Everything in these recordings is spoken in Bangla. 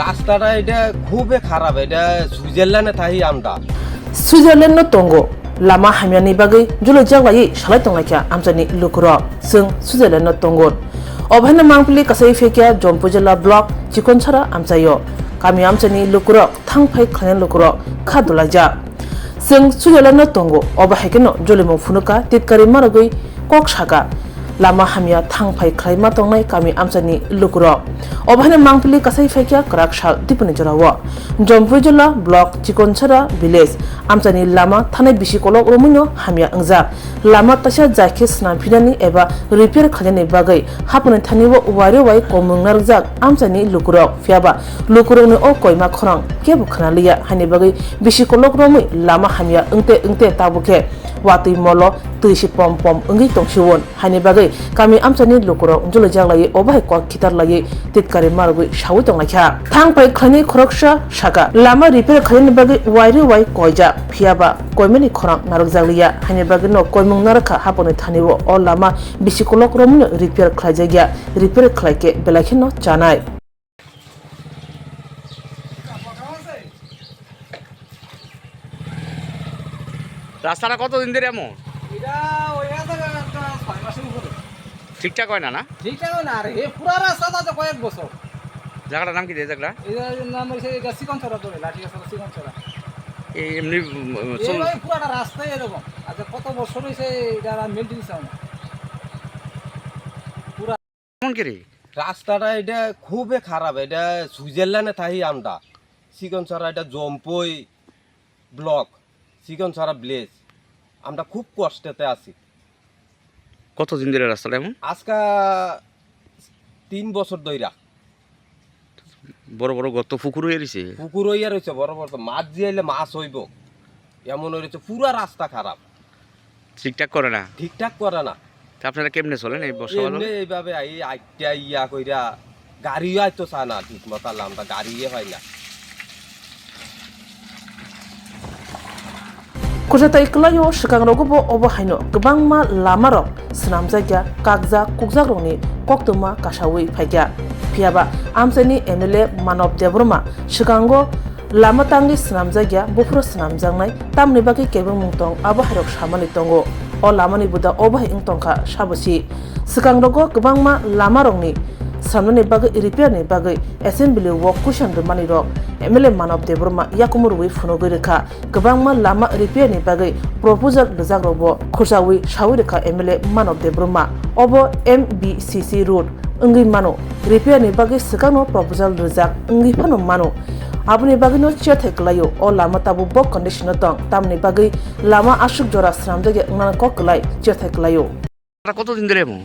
রাস্তাটা এটা খুবই খারাপ। এটা সুইজারল্যান্ডে থাকি আমরা। সুইজারল্যান্ড তঙ্গो लामा हामियानि बागै जुलै जागलायै सालाय तंलायखा आमजानि लुकुरो जों सुइजारल्यान्ड तंगोन अभायना मांपलि कसै फेकिया जम्पु जिल्ला ब्लक चिकनसारा आमजायो गामि आमजानि लुकुरो थांफाय खाने लुकुरो खादुलायजा जों सुइजारल्यान्ड तंगो अबाहायकेनो जुलैमो फुनुका तितकारि मारगै कक सागा लामा हामिया थांफाय खायमा तंनाय गामि आमजानि लुकुरो अभायना मांपलि कसै फेकिया क्राक साल दिपनि जरावो जम्पु जिल्ला ब्लक चिकनसारा विलेज आमजानि लामा थानाय बिसिकलक रमुनो हामिया अंजा लामा तासा जायखे स्नाफिनानि एबा रिपेयार खालामनायनि बागै हापने थानिबो वारे वाय कमुंनारजाक आमजानि लुकुरो फियाबा लुकुरोनो अ कयमा खरां केबो खानालिया हानि बागै बिसिकलक रमै लामा हामिया अंते ताबुके वातै मलो तैसि पम पम अंगि तंसिवन हानि बागै गामि आमजानि लुकुरो जुलै जागलायै अबाहाय क खितारलायै तितकारि मारगै सावै तंलायखा थांफाय खानि खरकसा सागा लामा रिपेयार खालामनायनि बागै वारे वाय कयजा फियाबा कयमेनि खरां नारकजालिया हानि बागै न कयमुं नारखा हापने थानिबो अ लामा बिसिकलक रमनो रिपेयार खालायजागिया रिपेयार खालायके बेलाखिनो जानाय রাস্তাটা কতদিন ধরে এমন এটা ওই একটা 6 মাসের উপরে ঠিকঠাক হয় না? ঠিকঠাক না রে এই পুরো রাস্তাটা তো কয়েক বছর। জায়গাটার নাম কি রে জায়গাটা? এর নাম হইছে এটা সিকনছড়া ধরে লাঠি গাছ সিকনছড়া। এই এমনি এই ভাই পুরোটা রাস্তাই এরকম। আচ্ছা কত বছর হইছে এটা মেইনটেইন চাও না। কেমন কি রে? রাস্তাটা এটা খুবই খারাপ। এটা সুইজারল্যান্ডে থাকি আমরা। চিকনছড়া এটা জম্পই ব্লক চিকনছড়া ভিলেজ। আমরা খুব কষ্টতে আছি। কতদিন ধরে রাস্তাটা এমন? আজকা 3 বছর ধইরা। বড় বড় গর্ত পুকুর হয়ে রয়েছে। পুকুর হইয়া রয়েছে বড় বড়, মাছ দিয়াইলে মাছ হইব এমন হয়েছে। পুরা রাস্তা খারাপ, ঠিকঠাক করে না। ঠিকঠাক করে না। তা আপনারা কেমনে চলেন এই বর্ষাকালে? এমনি এইভাবে আইটা ইয়া কইরা গাড়িও আইতো চা না ঠিক মতো। আমরা গাড়িয়ে হয় না। कुजाताय क्लायो शिकांगरगोबो अबहायनो गोबांमा लामारक स्नाम जायगा कागजा कुकजाग्रनि कक्तमा कासावै फायगा फियाबा आमसानि एमएलए मानव देबरमा शिकांगो लामा तांगि स्नाम जायगा बुफ्रो स्नाम जांनाय तामनि बागै केबो मुंतं आबहायरक सामानि तंगो अ लामानि बुदा अबहाय इंतंखा साबसि शिकांगरगो गोबांमा लामारकनि सामने बागै रिपेयारनि बागै एसेम्बली वर्क कुशन मानि रक एमएलए मानव देबरमा याकुमुरवै फुनगै रेखा गोबांमा लामा रिपेयारनि बागै प्रपोजल लजाग्रबो खुरजावै सावै रेखा एमएलए मानव देबरमा अब एमबीसीसी रोड अंगै मानो रिपेयारनि बागै सिगांनो प्रपोजल लजाक अंगै फानो मानो आबनि बागैनो चेथाय कलायो अ लामा ताबु बक कन्डिशन दं तामनि बागै लामा आसुक जरा स्राम जागे अंगना ककलाय चेथाय कलायो কতদিন ধরে এমন?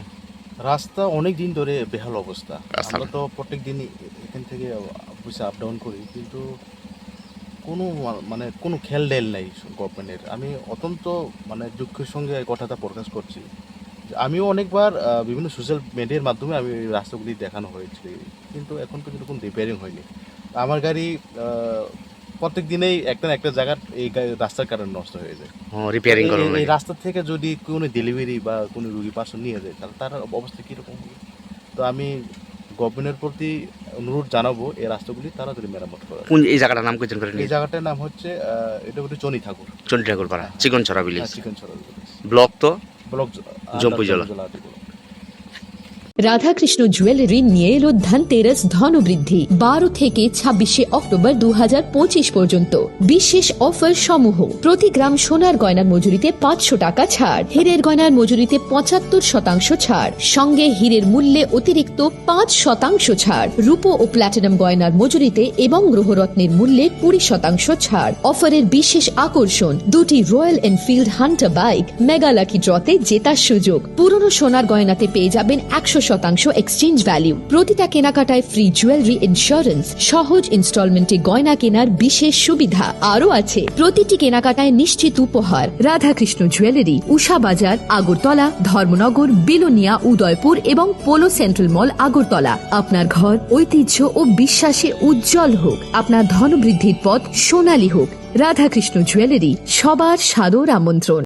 রাস্তা অনেক দিন ধরে বেহাল অবস্থা। আমরা তো প্রত্যেক দিনই এখান থেকে অফিসে আপ ডাউন করি, কিন্তু কোনো খেয়াল দেল নাই গভর্নমেন্টের। আমি অত্যন্ত দুঃখের সঙ্গে এই কথাটা প্রকাশ করছি। আমিও অনেকবার বিভিন্ন সোশ্যাল মিডিয়ার মাধ্যমে আমি এই রাস্তাগুলি দেখানো হয়েছে, কিন্তু এখন পর্যন্ত কোনো রিপেয়ারিং হয়নি। আমার গাড়ি প্রত্যেক দিনেই একটা না একটা জায়গার এই রাস্তার কারণে নষ্ট হয়ে যায়। রিপেয়ারিং করুন। এই রাস্তা থেকে যদি কোনো ডেলিভারি বা কোনো রুগী পার্সন নিয়ে যায় তাহলে তার অবস্থা কীরকম হবে? তো আমি গভর্নমেন্টের প্রতি অনুরোধ জানাবো এই রাস্তাগুলি তাড়াতাড়ি মেরামত করা। কোন এই জায়গাটার নাম কইতেন করে? এই জায়গাটার নাম হচ্ছে এটা হচ্ছে চনী ঠাকুর পাড়া চিকনছড়া ভিলেজ। চিকনছড়া ব্লক তো ব্লক জম্পুই জেলা। রাধাকৃষ্ণ জুয়েলারি নিয়ে এলো ধনতেরাস ধনবৃদ্ধি 12 থেকে 26 অক্টোবর 2025 পর্যন্ত বিশেষ অফার সমূহ। প্রতি গ্রাম সোনার গয়নার মজুরিতে 500 টাকা ছাড়, হীরের গয়নার মজুরিতে 75% ছাড়, সঙ্গে হীরের মূল্যে অতিরিক্ত 5% ছাড়, রূপো ও প্ল্যাটিনাম গয়নার মজুরিতে এবং গ্রহরত্নের মূল্যে 20% ছাড়। অফারের বিশেষ আকর্ষণ দুটি Royal Enfield Hunter bike mega lucky ড্রতে জেতার সুযোগ। পুরনো সোনার গয়নাতে পেয়ে যাবেন 100% এক্সচেঞ্জ ভ্যালু। প্রতিটা কেনাকাটায় ফ্রি জুয়েলারি ইন্স্যুরেন্স, সহজ ইনস্টলমেন্টে গয়না কেনার বিশেষ সুবিধা আরও আছে। প্রতিটি কেনাকাটায় নিশ্চিত উপহার। রাধাকৃষ্ণ জুয়েলারি, উষা বাজার, আগরতলা, ধর্মনগর, বিলোনিয়া, উদয়পুর এবং পোলো সেন্ট্রাল মল, আগরতলা। আপনার ঘর ঐতিহ্য ও বিশ্বাসে উজ্জ্বল হোক, আপনার ধনবৃদ্ধির পথ সোনালী হোক। রাধাকৃষ্ণ জুয়েলারি, সবার সাদর আমন্ত্রণ।